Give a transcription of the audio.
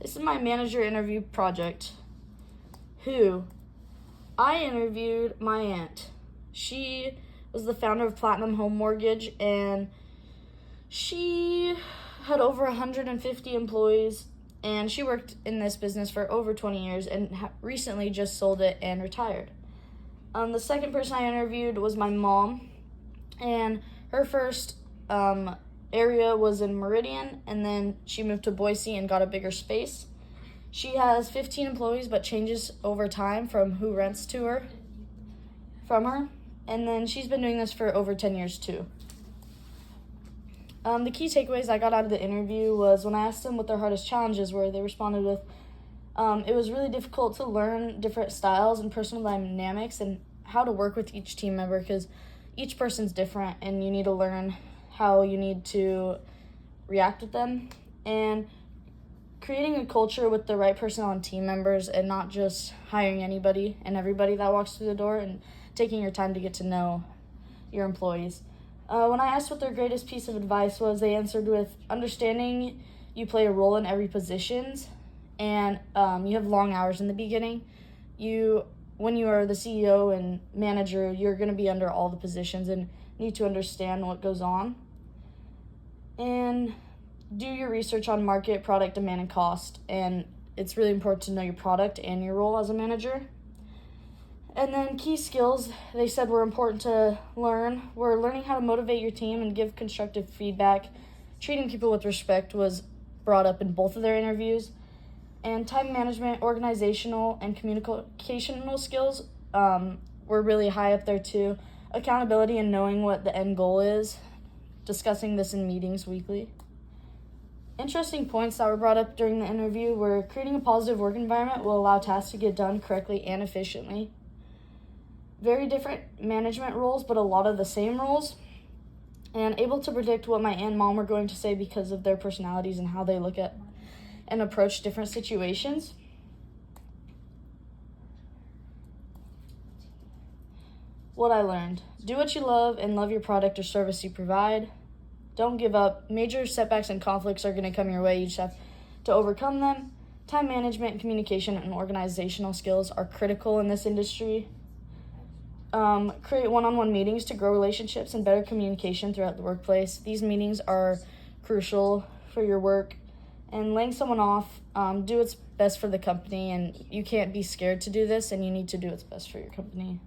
This is my manager interview project. Who? I interviewed my aunt. She was the founder of Platinum Home Mortgage, and she had over 150 employees, and she worked in this business for over 20 years and recently just sold it and retired. The second person I interviewed was my mom, and her first area was in Meridian, and then she moved to Boise and got a bigger space. She has 15 employees, but changes over time from who rents from her, and then she's been doing this for over 10 years too. The key takeaways I got out of the interview was when I asked them what their hardest challenges were, they responded with, it was really difficult to learn different styles and personal dynamics and how to work with each team member, because each person's different and you need to learn how you need to react with them, and creating a culture with the right personnel and team members, and not just hiring anybody and everybody that walks through the door, and taking your time to get to know your employees. When I asked what their greatest piece of advice was, they answered with understanding you play a role in every positions, and you have long hours in the beginning. When you are the CEO and manager, you're going to be under all the positions and need to understand what goes on. And do your research on market, product, demand, and cost. And it's really important to know your product and your role as a manager. And then key skills they said were important to learn were learning how to motivate your team and give constructive feedback. Treating people with respect was brought up in both of their interviews. And time management, organizational, and communicational skills were really high up there too. Accountability and knowing what the end goal is, discussing this in meetings weekly. Interesting points that were brought up during the interview were creating a positive work environment will allow tasks to get done correctly and efficiently. Very different management roles, but a lot of the same roles. And able to predict what my aunt and mom were going to say because of their personalities and how they look at and approach different situations. What I learned: do what you love and love your product or service you provide. Don't give up. Major setbacks and conflicts are going to come your way. You just have to overcome them. Time management, communication, and organizational skills are critical in this industry. Create one-on-one meetings to grow relationships and better communication throughout the workplace. These meetings are crucial for your work. And laying someone off, do what's best for the company, and you can't be scared to do this, and you need to do what's best for your company.